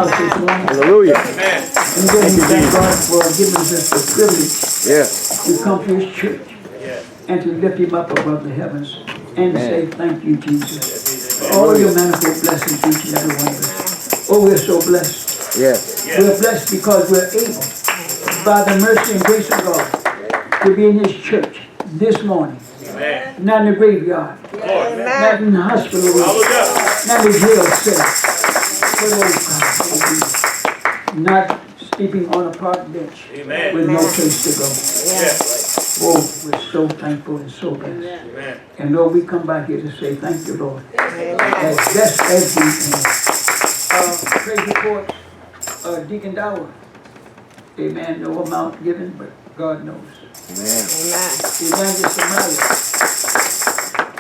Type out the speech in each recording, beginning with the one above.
us this morning. Hallelujah. And then we thank God for giving us the privilege to come to His church and to lift Him up above the heavens and say thank you, Jesus, for all your manifold blessings, each and every one of us. Oh, we're so blessed. We're blessed because we're able, by the mercy and grace of God, to be in His church this morning. Not in the graveyard, not in the hospital room, not in the jail cell, but not sleeping on a park bench with no place to go. Oh, we're so thankful and so blessed. And Lord, we come back here to say thank you, Lord. As best as we can. Praise report, Deacon Dower. Amen. No amount given, but God knows. Amen. Evangelist Somalia,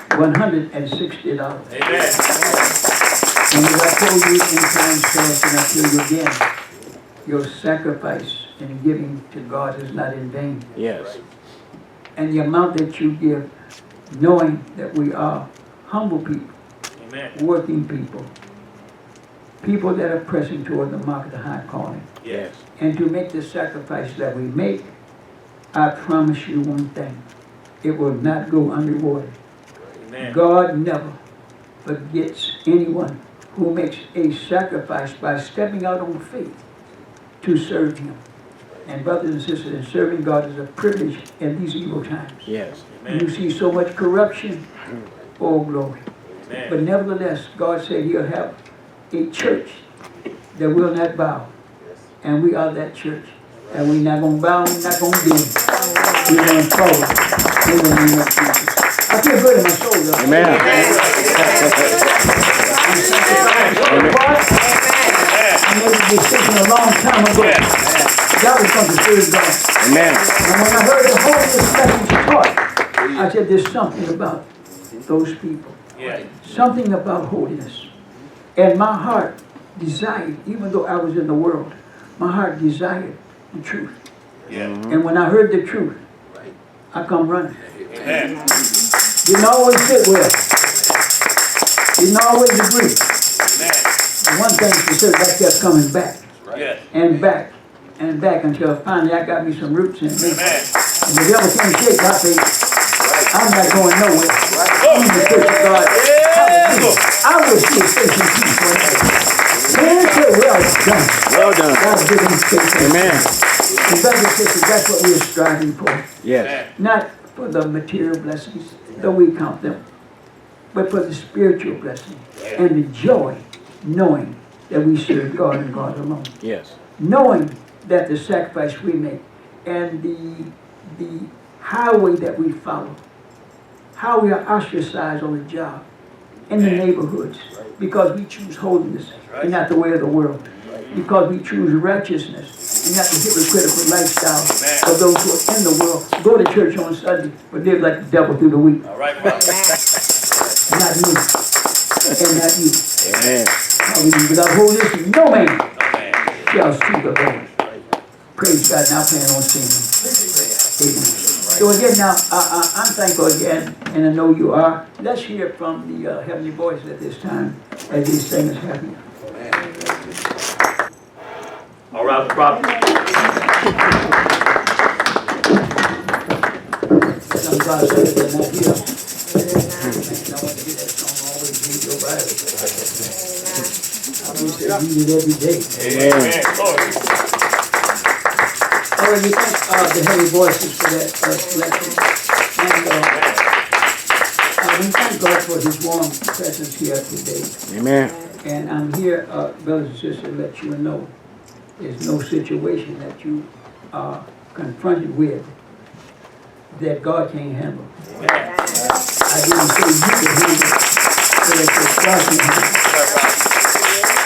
$160. Amen. And as I told you in times past, and I tell you again, your sacrifice in giving to God is not in vain. Yes. And the amount that you give, knowing that we are humble people, working people, people that are pressing toward the mark of the high calling. Yes. And to make the sacrifice that we make, I promise you one thing, it will not go unrewarded. Amen. God never forgets anyone who makes a sacrifice by stepping out on faith to serve Him. And brothers and sisters, in serving God is a privilege in these evil times. Yes. Amen. You see so much corruption. Oh, glory. Amen. But nevertheless, God said He'll have a church that will not bow. And we are that church. And we're not going to bow, we're not going to bend. We're going to follow in the name of Jesus. I feel good in my soul, though. Amen. I made a decision a long time ago. That was from the Spirit of God. Amen. And when I heard the holiness message taught, I said, there's something about those people. Something about holiness. And my heart desired, even though I was in the world, my heart desired the truth. And when I heard the truth, I come running. Didn't always fit well. Didn't always agree. But one thing for sure, that kept coming back. And back. And back until finally I got me some roots in me. And the devil can't shake my faith. I'm not going nowhere. I'm the church of God. I will see faith and peace forever. Man, say, well done. Well done. God's given us faith. Amen. And brothers and sisters, that's what we're striving for. Yes. Not for the material blessings, though we count them, but for the spiritual blessing and the joy, knowing that we serve God and God alone. Yes. Knowing that the sacrifice we make and the highway that we follow, how we are ostracized on the job, in the neighborhoods, because we choose holiness and not the way of the world, because we choose righteousness and not the hypocritical lifestyle of those who are in the world, go to church on Sunday, but live like the devil through the week. All right, Not me, and not you. Amen. Without holiness, no man shall see the Lord. Praise God. Now plan on singing. Amen. So again, now, I'm thankful again, and I know you are. Let's hear from the heavenly voice at this time as these singers have you. All right, prophet. Some God said they're not here. I want to get that song always read your Bible. I used to read it every day. Amen. Oh, and you thank the heavenly voices for that selection. And we thank God for His warm presence here today. Amen. And I'm here, brothers and sisters, to let you know there's no situation that you are confronted with that God can't handle. I didn't say you could handle it, but that God can handle it.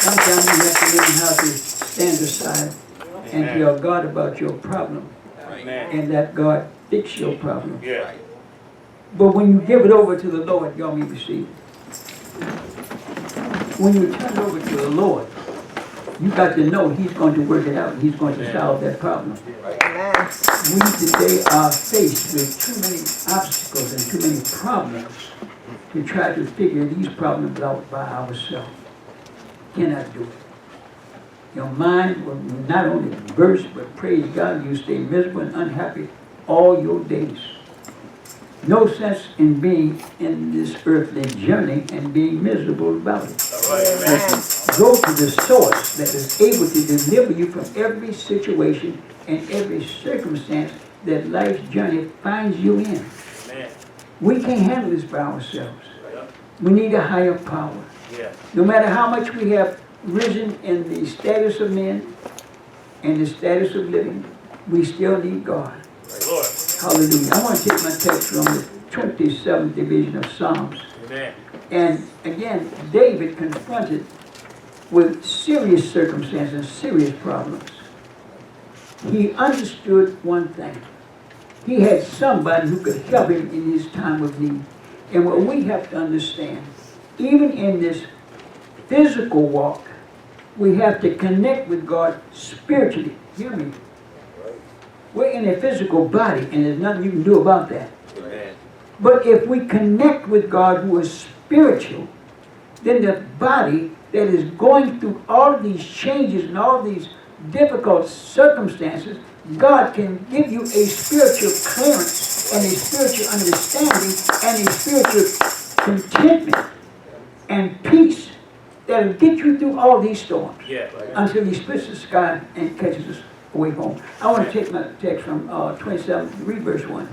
Sometimes you have to learn how to stand aside and tell God about your problem, and that God fix your problem. But when you give it over to the Lord, y'all may receive it. When you turn it over to the Lord, you got to know He's going to work it out. He's going to solve that problem. We today are faced with too many obstacles and too many problems to try to figure these problems out by ourselves. Cannot do it. Your mind will not only burst, but praise God, you stay miserable and unhappy all your days. No sense in being in this earthly journey and being miserable about it. All right. Amen. Go to the source that is able to deliver you from every situation and every circumstance that life's journey finds you in. Amen. We can't handle this by ourselves. Yeah. We need a higher power. Yeah. No matter how much we have risen in the status of men and the status of living, we still need God. Lord. Hallelujah. I want to take my text from the 27th division of Psalms. Amen. And again, David confronted with serious circumstances, serious problems. He understood one thing. He had somebody who could help him in his time of need. And what we have to understand, even in this physical walk, we have to connect with God spiritually. Hear me. We're in a physical body, and there's nothing you can do about that. Amen. But if we connect with God who is spiritual, then the body that is going through all of these changes and all these difficult circumstances, God can give you a spiritual clearance and a spiritual understanding and a spiritual contentment and peace that will get you through all these storms until He splits the sky and catches us away home. I want to take my text from 27, read verse 1.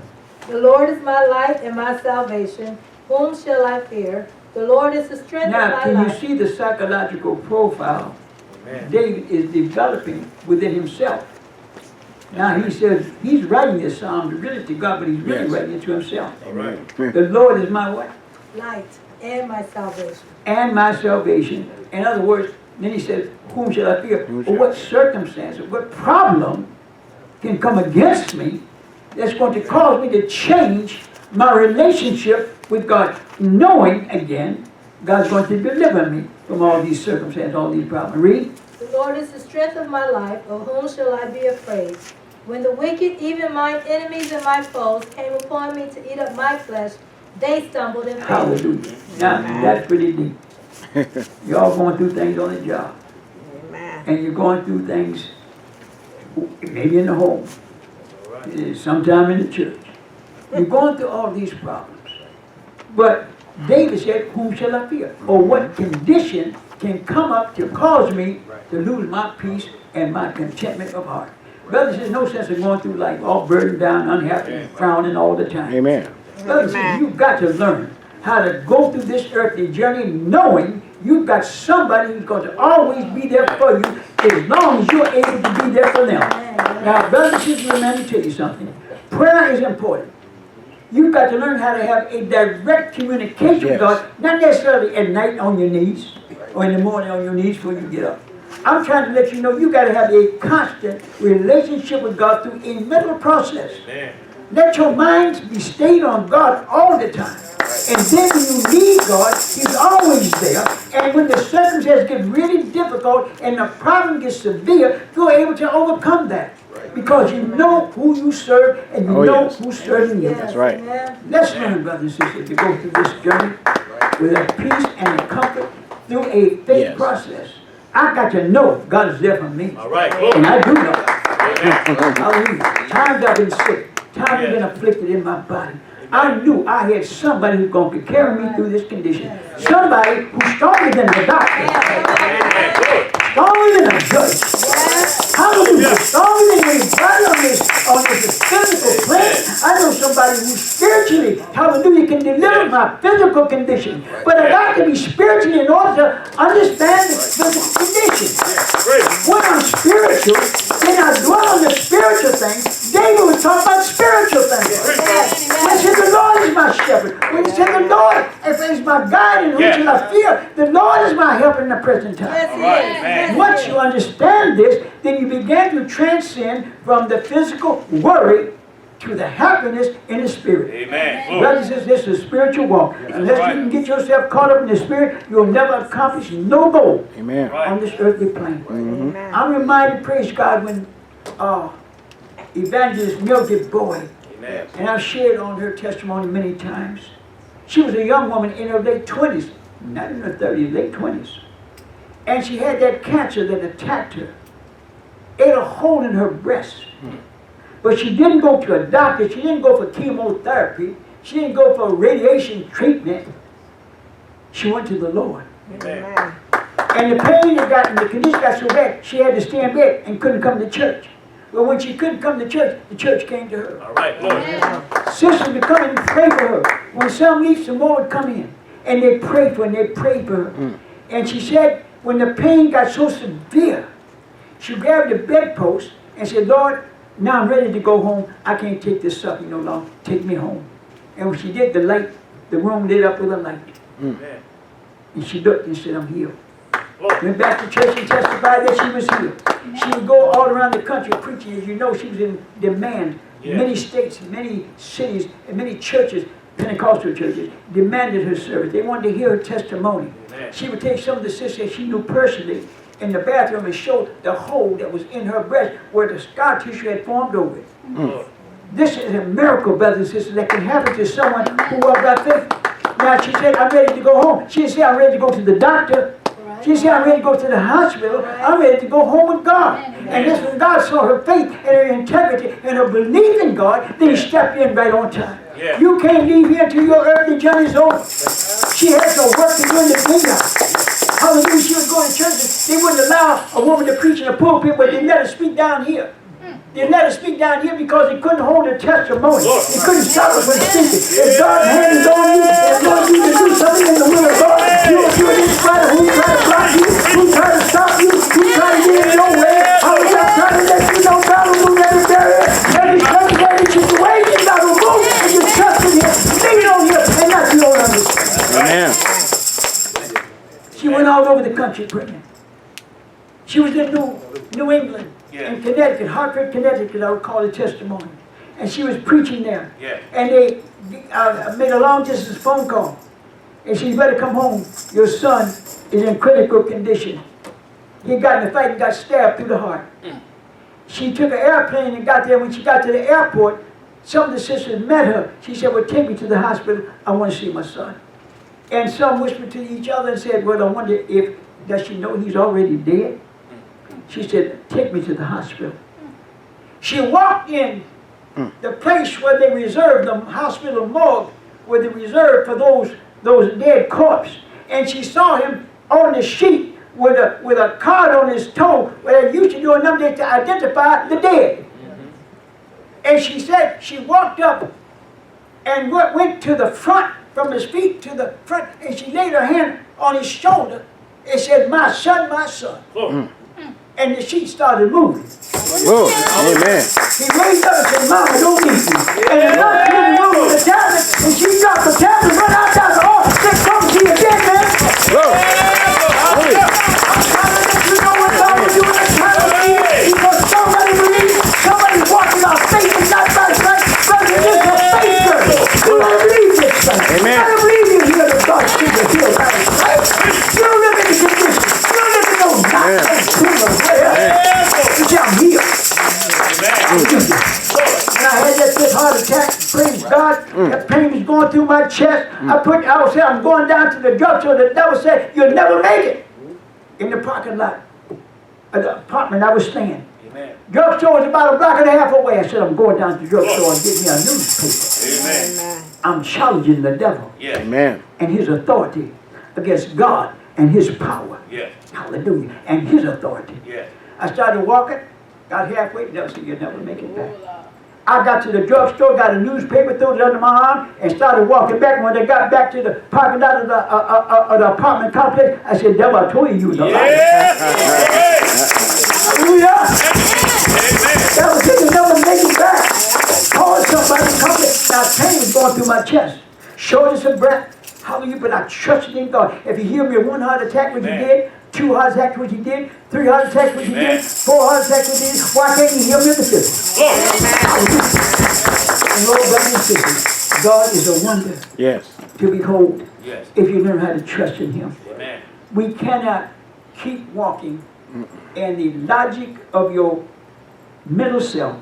The Lord is my light and my salvation. Whom shall I fear? The Lord is the strength of Now, my can life. you see the psychological profile David is developing within himself? Now, he says he's writing this psalm really to God, but he's really writing it to himself. All right. The Lord is my what? Light and my salvation. And my salvation. In other words, then he says, whom shall I fear? Or what circumstance, or what problem can come against me that's going to cause me to change my relationship with God, knowing, again, God's going to deliver me from all these circumstances, all these problems. Read. The Lord is the strength of my life. Of whom shall I be afraid? When the wicked, even mine enemies and my foes, came upon me to eat up my flesh, they stumbled and fell. Hallelujah. Now, that's pretty deep. You're all going through things on the job. Amen. And you're going through things maybe in the home, sometime in the church. You're going through all these problems. But David said, whom shall I fear? Or what condition can come up to cause me to lose my peace and my contentment of heart? Brothers, there's no sense of going through life all burdened down, unhappy, frowning all the time. Amen. Brothers, you've got to learn how to go through this earthly journey knowing you've got somebody who's going to always be there for you as long as you're able to be there for them. Now, brothers and sisters, let me tell you something. Prayer is important. You've got to learn how to have a direct communication with God, not necessarily at night on your knees or in the morning on your knees before you get up. I'm trying to let you know you've got to have a constant relationship with God through a mental process. Amen. Let your mind be stayed on God all the time. And then when you need God, He's always there. And when the circumstances get really difficult and the problem gets severe, you're able to overcome that. Because you know who you serve and you know who's serving you. Yes, right. amen. Let's learn, brothers and sisters, to go through this journey with a peace and a comfort through a faith process. I got to know God is there for me. All right. And I do know. Amen. Hallelujah. Times I've been sick. Times I've been afflicted in my body. I knew I had somebody who's going to carry me through this condition. Somebody who's stronger than the doctor. Stronger than a judge. Hallelujah. Stronger than anybody on this physical plane. I know somebody who spiritually, hallelujah, can deliver my physical condition. But I got to be spiritually in order to understand the physical condition. When I'm spiritual, then I dwell on the spiritual things. David was talking about spiritual things. When he said, the Lord is my shepherd. When he said, the Lord is my guide and whom shall I fear? The Lord is my help in the present time. Yes, Once you understand this, then you begin to transcend from the physical worry to the happiness in the spirit. Amen. Brothers and sisters, this is a spiritual walk. Unless you can get yourself caught up in the spirit, you'll never accomplish no goal on this earthly plane. I'm reminded, praise God, when Evangelist Mildred Boyd, and I've shared on her testimony many times. She was a young woman in her late 20s, not in her 30s, late 20s. And she had that cancer that attacked her. Ate a hole in her breast. But she didn't go to a doctor. She didn't go for chemotherapy. She didn't go for radiation treatment. She went to the Lord. Amen. And the pain and the condition got so bad, she had to stay in bed and couldn't come to church. But when she couldn't come to church, the church came to her. All right, Lord. Sisters would come and pray for her. When some needs, some more would come in. And they prayed for her, and they prayed for her. And she said, when the pain got so severe, she grabbed the bedpost and said, Lord, now I'm ready to go home. I can't take this suffering no longer. Take me home. And when she did, the room lit up with a light. Amen. And she looked and said, I'm healed. Lord. Went back to church and testified that she was healed. She would go all around the country preaching. As you know, she was in demand. Yeah. Many states, many cities, and many churches, Pentecostal churches, demanded her service. They wanted to hear her testimony. Amen. She would take some of the sisters she knew personally in the bathroom and show the hole that was in her breast where the scar tissue had formed over it. Lord. This is a miracle, brothers and sisters, that can happen to someone who walked by faith. Now she said, I'm ready to go home. She didn't say, I'm ready to go to the doctor. She said, I'm ready to go to the hospital. I'm ready to go home with God. And this when God saw her faith and her integrity and her belief in God, then He stepped in right on time. Yeah. You can't leave here until your earthly journey is over. She had some work to do in the vineyard. Hallelujah. She was going to churches. They wouldn't allow a woman to preach in a pulpit, but they let her speak down here. They let her speak down here because they couldn't hold her testimony. They couldn't stop her from speaking. If God's hand is on you, if Lord you to do something in the will of God, you'll do it in spite of who try to block you, who try to stop you, who try to get in your way. I was just trying to let you know God will move every barrier, every complicated situation. God will move and you trust in Him. Lean on Him and not your own understanding. Amen. She went all over the country praying. She was in New England. Yeah. In Connecticut, Hartford, Connecticut, I would call it testimony. And she was preaching there. Yeah. And they made a long distance phone call. And she better come home. Your son is in critical condition. He got in a fight and got stabbed through the heart. She took an airplane and got there. When she got to the airport, some of the sisters met her. She said, well, take me to the hospital. I want to see my son. And some whispered to each other and said, well, I wonder if, does she know he's already dead? She said, take me to the hospital. She walked in the place where they reserved the hospital morgue, where they reserved for those dead corpses. And she saw him on the sheet with a card on his toe, where they used to do a number to identify the dead. And she said she walked up and went to the front, from his feet to the front, and she laid her hand on his shoulder and said, my son, my son. Lord. And the sheet started moving. Whoa. Amen. He raised up and said, Mama, don't leave me. And the nurse came in the room with the tablet, and she dropped the tablet, run out the office, said, come see you again, man. Whoa. I'm trying to let you know what God will do in this time of need, because somebody believes, somebody's walking on faith and not by sight. Brother, this is a faith journey. You don't believe this stuff. Amen. You don't believe you hear the God speak of heal right. You don't live in the condition. You don't live in no nonsense. You say, I'm healed. And I had this heart attack, praise God. That pain was going through my chest. I would say, I'm going down to the drugstore. The devil said, you'll never make it. In the parking lot of the apartment I was staying. Amen. Drugstore was about a block and a half away. I said, I'm going down to the drugstore and get me a newspaper. Amen. I'm challenging the devil Yes. Amen. and his authority against God and his power. Yes. Hallelujah. And his authority. Yes. I started walking, got halfway, the devil said, you'll never make it back. I got to the drugstore, got a newspaper, threw it under my arm, and started walking back. When they got back to the parking lot of the apartment complex, I said, devil, I told you was a liar. Hallelujah. Devil said, you'll never make it back. Call somebody, come in. Now pain was going through my chest. Shortness of breath. Hallelujah, but I trusted in God. If He healed me of one heart attack, which He did, 2 heart attacks, which He did, 3 heart attacks, which He did, 4 heart attacks, which He did, why can't He heal me of the 5th? And Lord, brothers and sisters, God is a wonder Yes. to behold Yes. if you learn how to trust in Him. Amen. We cannot keep walking in the logic of your mental self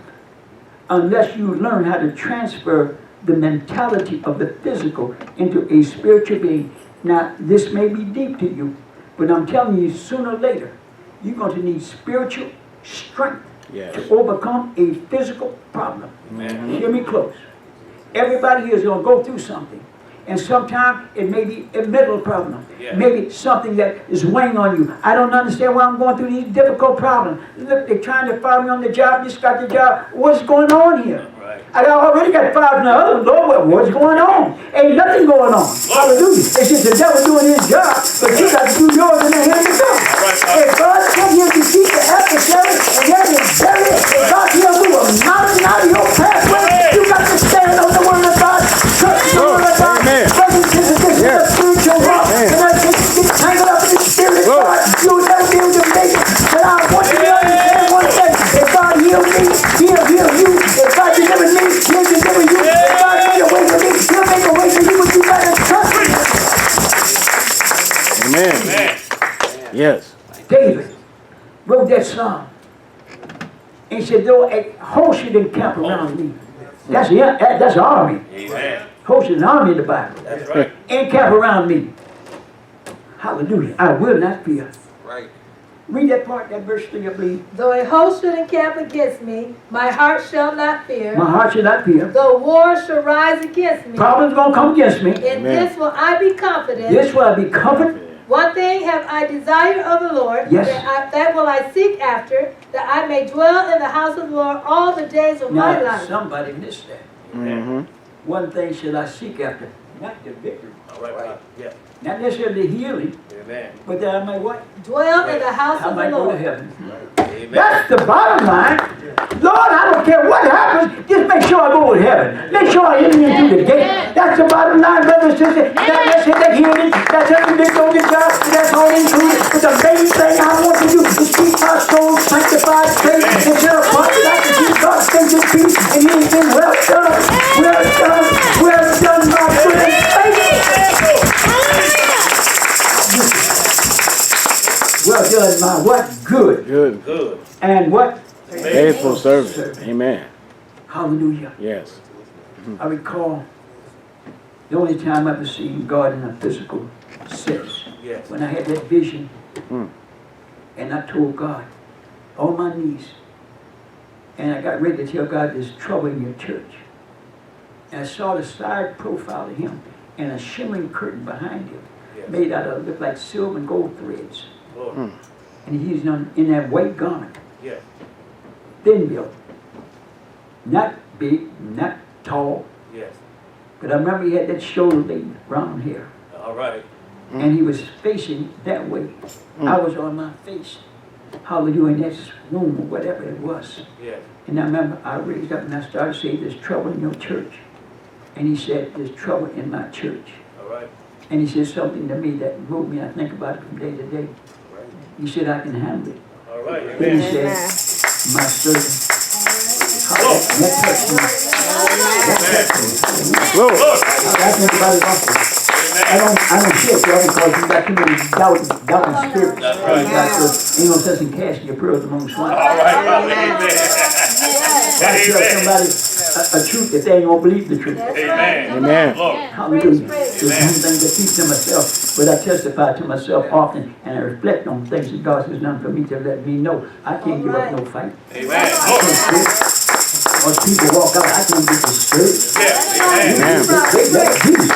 unless you learn how to transfer the mentality of the physical into a spiritual being. Now, this may be deep to you, But I'm telling you, sooner or later, you're going to need spiritual strength Yes. to overcome a physical problem. Amen. Hear me close. Everybody here is going to go through something. And sometimes it may be a mental problem. Yeah. Maybe something that is weighing on you. I don't understand why I'm going through these difficult problems. Look, they're trying to fire me on the job. Just got the job. What's going on here? Right. I already got fired from the other. Lord, what's going on? Ain't nothing going on. Hallelujah. It's just the devil doing his job. But you got to do yours and then here you go. If God come here to defeat the adversary and then it's buried, if God here move a mountain out of your pathway, you got to stand on the word of God. Trust the word of God. Brothers and sisters, this is a spiritual walk. And I think you get tangled up in the spirit of God. You will never be able to make it. But I want you to understand one thing. If God heal me, he'll heal you. If God deliver me, he'll deliver you. If God make a way for me, he'll make a way for you. But you got to trust me. Amen. Amen. Yes. David wrote that song. And he said, though a host should encamp around me. That's the army. Amen. Host is an army in the Bible. That's right. Encamp around me. Hallelujah. I will not fear. Right. Read that part, that verse 3, I believe. Though a host should encamp against me, my heart shall not fear. My heart shall not fear. Though war shall rise against me, Problems going to come against me. in this will I be confident. This will I be comforted. One thing have I desired of the Lord, Yes. that will I seek after, that I may dwell in the house of the Lord all the days of my Now, life. somebody missed that. Mm-hmm. One thing shall I seek after. Not the victory. All right. Yeah. Not necessarily the healing. Amen. But that I may what? Dwell in the house I of the might go to Lord. heaven. Amen. That's the bottom line. Lord, I don't care what happens, just make sure I go to heaven. Make sure I enter into the gate. That's the bottom line, brothers and sisters. That's it, that healing, that's everything they go to God, that's all included. But the main thing I want to do is keep my soul sanctified, straight, until a part that I can keep God's faith and peace. And he has been well done, well done, well done, my friend. Well done, my what? Good. Good. Good. And what? Faithful servant. Amen. Hallelujah. Yes. I recall the only time I've ever seen God in a physical sense. Yes. When I had that vision and I told God on my knees and I got ready to tell God there's trouble in your church. And I saw the side profile of him and a shimmering curtain behind him made out of looked like silver and gold threads. Lord. And he's in that white garment. Yes. Thin built. Not big, not tall. Yes. But I remember he had that shoulder blade round here. All right. And he was facing that way. I was on my face. Hallelujah, in that room or whatever it was. Yes. And I remember I raised up and I started saying, there's trouble in your church. And he said, there's trouble in my church. All right. And he said something to me that moved me. I think about it from day to day. He said, I can handle it. All right. Then he Amen. said, my servant. That touched me. Glory. I think about it often. I don't share prayer because you got too many doubting spirits. That's right. Ain't no sense in casting your pearls among swine. All right, brother. Amen. Gotta tell somebody a truth if they ain't gonna believe the truth. Amen. Amen. Lord. Hallelujah. There's one thing that keeps to myself, but I testify to myself often and I reflect on things that God has done for me to let me know I can't give up no fight. Amen. Lord. Or people walk out, I can't get discouraged. Yes. Amen. They let Jesus.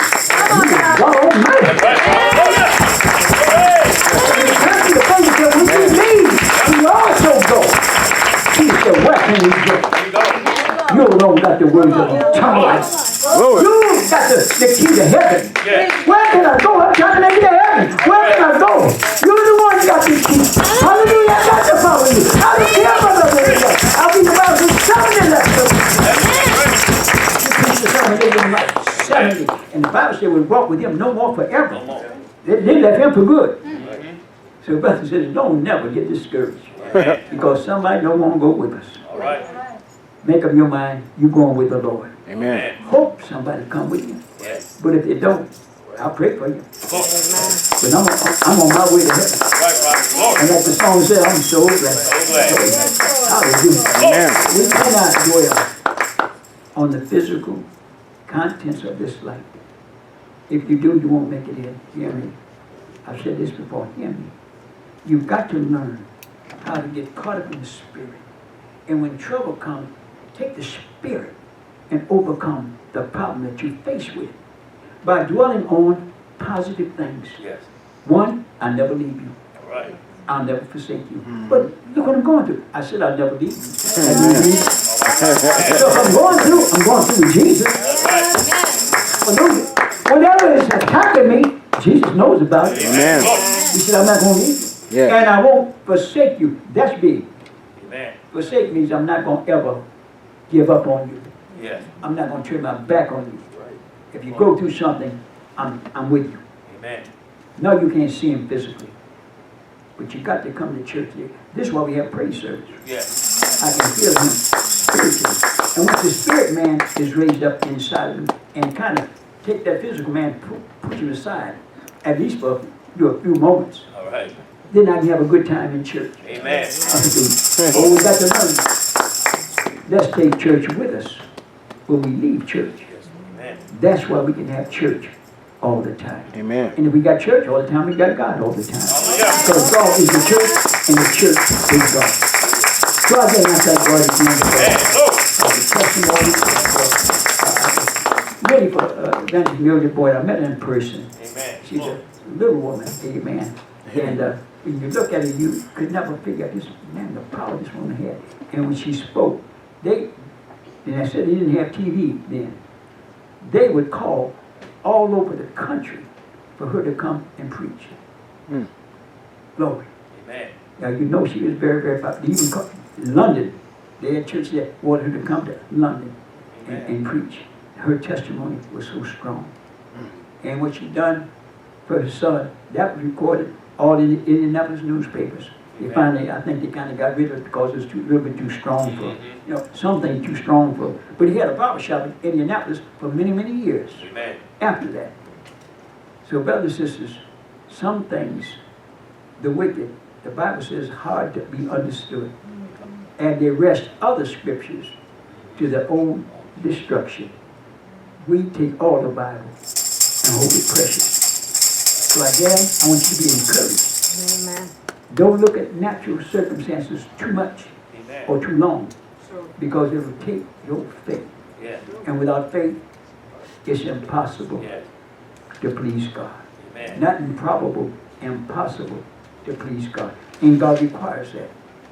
God Almighty. And it comes to the thing that when he leaves, he also goes. He said, where can we go? You alone got the words of eternal life. Glory. You got the key to heaven. Yes. Where can I go? I'm trying to make it to heaven. Where can I go? You're the one who got the key. Hallelujah, I got to follow you. I don't care about the way to go. I'll be the man who's 70 left. You preach the sermon, they give him like 70. And the Bible said we'll walk with him no more forever. They left him for good. So the brother says, don't never get discouraged. Because somebody don't want to go with us. All right. Make up your mind, you're going with the Lord. Amen. Hope somebody come with you. Yes. But if they don't, I'll pray for you. Lord. But I'm on my way to heaven. Right, right. Lord. And like the song said, I'm so glad. So glad. Hallelujah. Amen. We cannot dwell on the physical contents of this life. If you do, you won't make it in. Hear me. I've said this before, hear me. You've got to learn how to get caught up in the Spirit. And when trouble comes, take the Spirit and overcome the problem that you face with by dwelling on positive things. Yes. One, I'll never leave you. All right. I'll never forsake you. But look what I'm going through. I said I'll never leave you. So I'm going through with Jesus. Hallelujah. Whatever is attacking me, Jesus knows about it. Amen. He said, I'm not going to leave you. Yeah. And I won't forsake you. That's big. Amen. Forsake means I'm not going to ever give up on you. Yes. I'm not going to turn my back on you. If you go through something, I'm with you. Amen. No, you can't see him physically. But you got to come to church here. This is why we have praise service. Yes. I can feel him spiritually. And once the spirit man is raised up inside of him and kind of take that physical man, put him aside, at least for a few moments, All right. then I can have a good time in church. Amen. But we got to learn. Let's take church with us when we leave church. Amen. That's why we can have church all the time. Amen. And if we got church all the time, we got God all the time. Hallelujah. Because God is the church, and the church is God. So again, I thank God again for the testimony. Really for Evangelist Mildred Boyd. I met her in person. Amen. She's a little woman, amen. And when you look at her, you could never figure out this man, the power this woman had. And when she spoke, and I said they didn't have TV then. They would call all over the country for her to come and preach. Glory. Amen. Now you know she was very, very popular. Even London, they had church there, wanted her to come to London and preach. Her testimony was so strong. And what she done for her son, that was recorded all in the Indianapolis newspapers. They finally, I think they kind of got rid of it because it was a little bit too strong for, something too strong for. But he had a barbershop in Indianapolis for many, many years Amen. after that. So brothers and sisters, some things, the wicked, the Bible says, hard to be understood. And they wrest other scriptures to their own destruction. We take all the Bible and hold it precious. So again, I want you to be encouraged. Amen. Don't look at natural circumstances too much Amen. or too long, because it will take your faith. Yes. And without faith, it's impossible Yes. to please God. Amen. Not improbable, impossible to please God. And God requires that.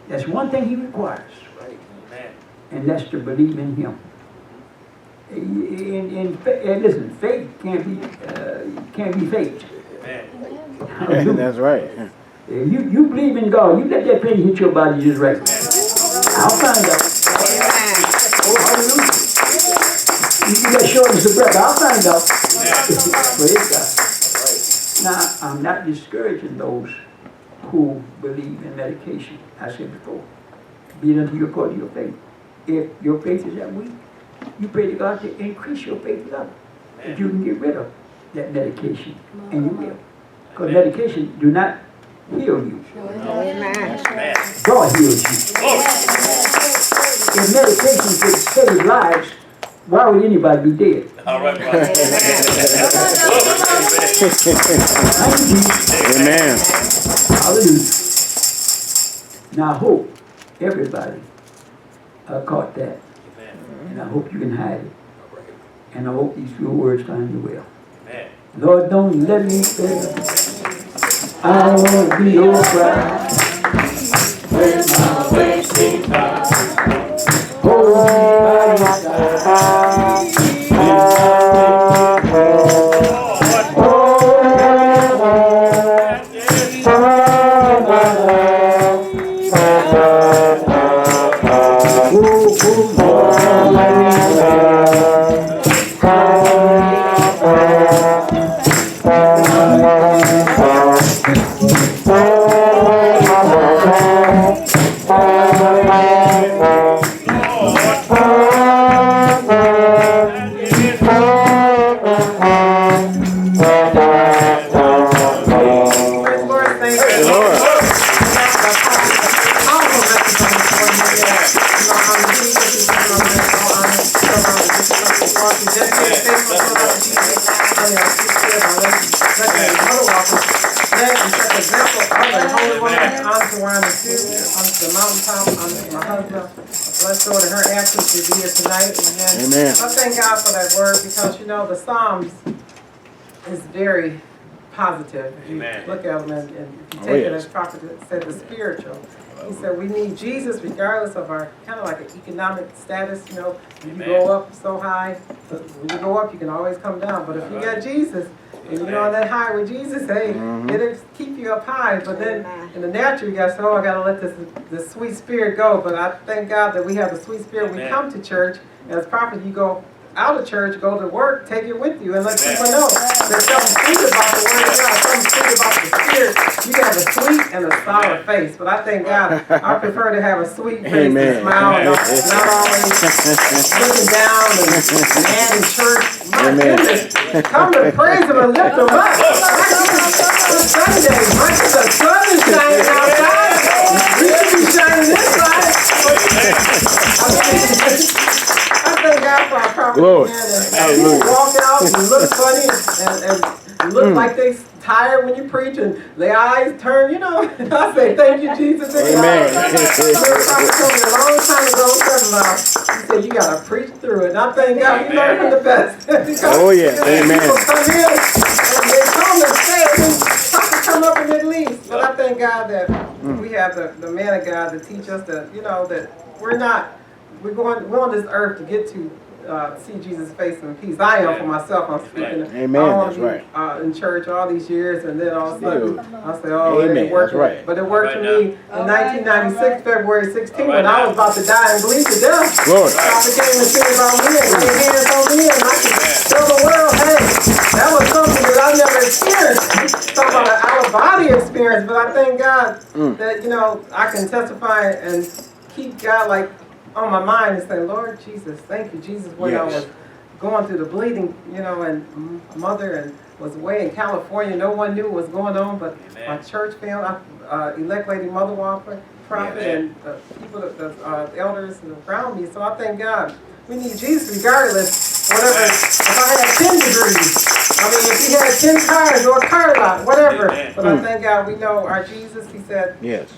That's one thing he requires. Amen. And that's to believe in him. And listen, faith can't be faked. Amen. Hallelujah. That's right. You believe in God. You let that penny hit your body just right. I'll find out. Oh, hallelujah. You got shortness of breath. I'll find out. Praise God. Now, I'm not discouraging those who believe in medication. I said before, be it unto you according to your faith. If your faith is that weak, you pray to God to increase your faith level. If you can get rid of that medication, and you will. Because medication do not heal you. Amen. God heals you. If medication could save lives, why would anybody be dead? All right, brother. Thank you, Jesus. Amen. Hallelujah. Now I hope everybody caught that. And I hope you can hide it. And I hope these few words find you well. Amen. Lord, don't let me fail. I won't be your bride. When my way seems hard, hold me by your side. Let Bless Lord and her absence to be here tonight. Amen. Amen. I thank God for that word because, you know, the Psalms is very positive. If you Amen. look at them and if you Oh, take it yes. as prophet said, the spiritual. He said we need Jesus regardless of our kind of like an economic status, you know. You Amen. go up so high, but when you go up you can always come down. But if you got Jesus, and you're on that high with Jesus, hey, it'll keep you up high. But then in the natural, you got to say, oh, I got to let this sweet spirit go. But I thank God that we have the sweet spirit. We come to church. As prophets, you go out of church, go to work, take it with you, and let people know there's something sweet about the word of God, something sweet about the spirit. You can have a sweet and a sour face. But I thank God, I prefer to have a sweet face and smile, not always looking down and mad in church. My goodness. Come to praise him and lift him up. It's Sunday. Right? The sun is shining outside. We should be shining inside. I thank God for our prophet man. And you walk out and look funny and look like they tired when you preach and their eyes turn, you know. I say, thank you, Jesus. Amen. Prophet told me a long time ago, he said, you got to preach through it. And I thank God we learn from the best. Oh, yes. Amen. People come in and they come and stay and then prophet come up and then leave. But I thank God that we have the man of God to teach us that, you know, that we're on this earth to get to see Jesus' face in peace. I am for myself. I'm speaking. Amen. That's right. In church all these years, and then all of a sudden I say, "Oh, it Amen. ain't working." That's right. But it worked for me in 1996, February 16, when I was about to die and bleed to death. Glory. Prophet came and said about me and laid hands on me, and I could tell the world, "Hey, that was something that I never experienced." Talking about an out of body experience, but I thank God that, you know, I can testify and keep God like on my mind and say, Lord Jesus, thank you, Jesus, when I was going through the bleeding, you know, and mother and was away in California. No one knew what was going on, but my church family, elect Lady Mother Walker, prophet, and people, the elders around me. So I thank God. We need Jesus regardless, whatever. If I had 10 degrees, I mean, if he had 10 cars or a car lot, whatever. But I thank God we know our Jesus. He said, yes.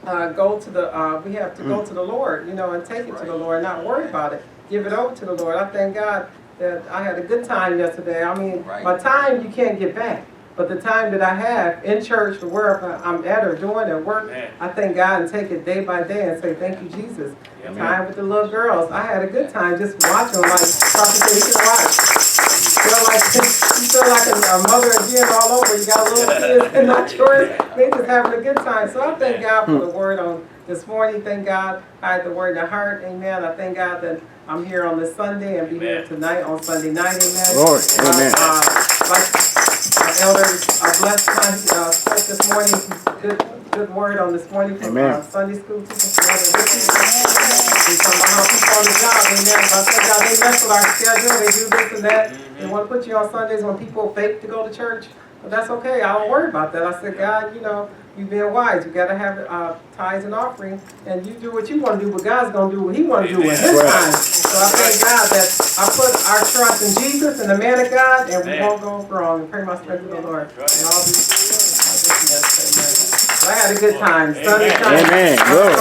Go to the, we have to go to the Lord, you know, and take it to the Lord, not worry about it. Give it over to the Lord. I thank God that I had a good time yesterday. I mean, my time you can't get back. But the time that I have in church or wherever I'm at or doing at work, I thank God and take it day by day and say, thank you, Jesus. Time with the little girls. I had a good time just watching, like Prophet said, you can watch. You feel like a mother again all over. You got little kids and not yours. They just having a good time. So I thank God for the word on this morning. Thank God I had the word in the heart. Amen. I thank God that I'm here on this Sunday and be here tonight on Sunday night. Amen. Lord, amen. Like Elder Blessed spoke this morning, good word on this morning from Sunday school teacher. We talking about how people on the job, amen. I thank God they mess with our schedule, they do this and that. They want to put you on Sundays when people fake to go to church. But that's okay, I don't worry about that. I said, God, you know, you being wise, you got to have tithes and offering, and you do what you want to do, but God's going to do what he want to do in his time. So I thank God that I put our trust in Jesus and the man of God, and we won't go wrong. And pray my strength to the Lord. And all these, so I had a good time. Sunday time. Amen. Glory.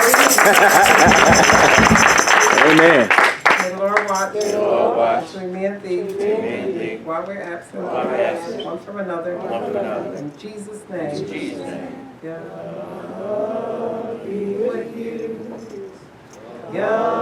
Amen. May the Lord watch between me and thee while we're absent, one from another. In Jesus' name. God be with you. God